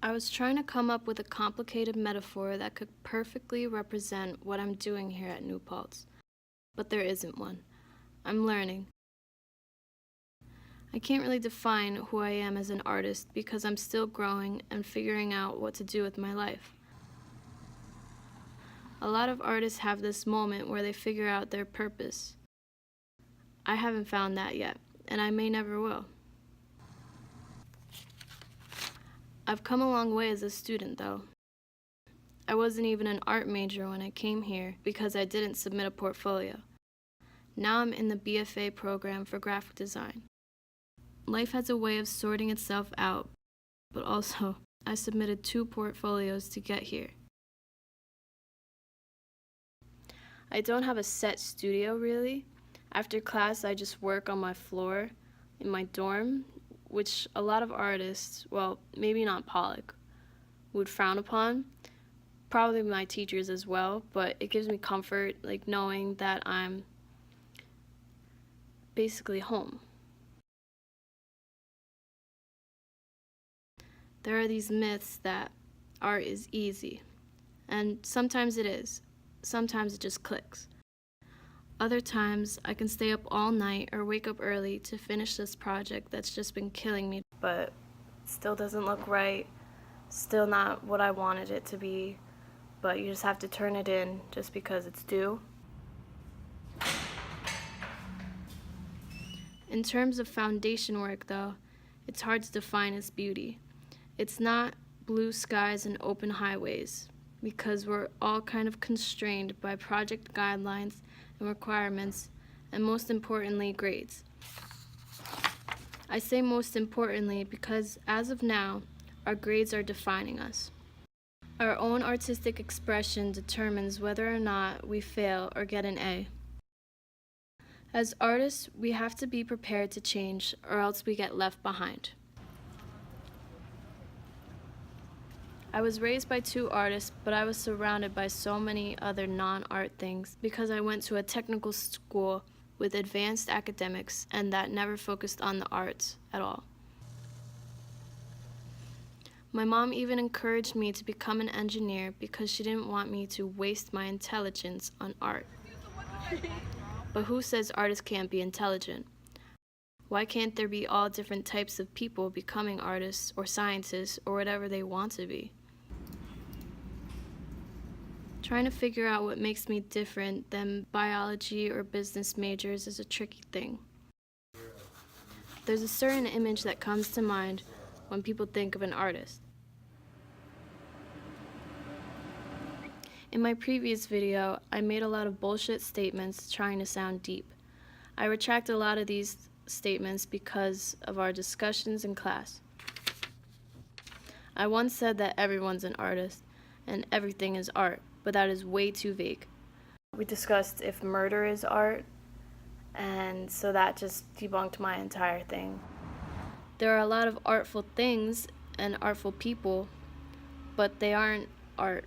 I was trying to come up with a complicated metaphor that could perfectly represent what I'm doing here at New Paltz, but there isn't one. I'm learning. I can't really define who I am as an artist because I'm still growing and figuring out what to do with my life. A lot of artists have this moment where they figure out their purpose. I haven't found that yet, and I may never will. I've come a long way as a student, though. I wasn't even an art major when I came here because I didn't submit a portfolio. Now I'm in the BFA program for graphic design. Life has a way of sorting itself out, but also I submitted 2 portfolios to get here. I don't have a set studio, really. After class, I just work on my floor in my dorm, which a lot of artists, well, maybe not Pollock, would frown upon. Probably my teachers as well, but it gives me comfort, like knowing that I'm basically home. There are these myths that art is easy, and sometimes it is. Sometimes it just clicks. Other times, I can stay up all night or wake up early to finish this project that's just been killing me, but still doesn't look right, still not what I wanted it to be, but you just have to turn it in just because it's due. In terms of foundation work, though, it's hard to define as beauty. It's not blue skies and open highways, because we're all kind of constrained by project guidelines and requirements, and most importantly, grades. I say most importantly because as of now, our grades are defining us. Our own artistic expression determines whether or not we fail or get an A. As artists, we have to be prepared to change or else we get left behind. I was raised by 2 artists, but I was surrounded by so many other non-art things because I went to a technical school with advanced academics and that never focused on the arts at all. My mom even encouraged me to become an engineer because she didn't want me to waste my intelligence on art. But who says artists can't be intelligent? Why can't there be all different types of people becoming artists or scientists or whatever they want to be? Trying to figure out what makes me different than biology or business majors is a tricky thing. There's a certain image that comes to mind when people think of an artist. In my previous video, I made a lot of bullshit statements trying to sound deep. I retract a lot of these statements because of our discussions in class. I once said that everyone's an artist and everything is art, but that is way too vague. We discussed if murder is art, and so that just debunked my entire thing. There are a lot of artful things and artful people, but they aren't art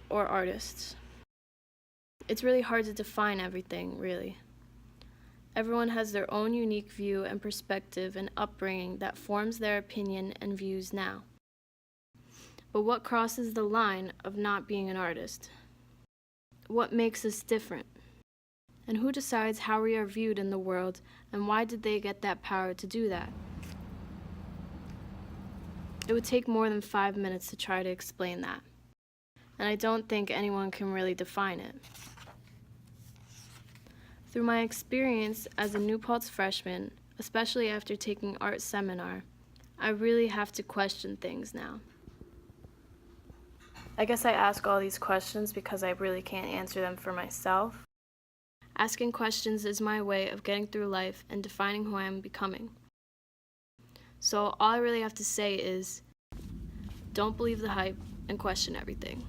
or artists. It's really hard to define everything, really. Everyone has their own unique view and perspective and upbringing that forms their opinion and views now. But what crosses the line of not being an artist? What makes us different? And who decides how we are viewed in the world, and why did they get that power to do that? It would take more than 5 minutes to try to explain that, and I don't think anyone can really define it. Through my experience as a New Paltz freshman, especially after taking art seminar, I really have to question things now. I guess I ask all these questions because I really can't answer them for myself. Asking questions is my way of getting through life and defining who I am becoming. So all I really have to say is, don't believe the hype and question everything.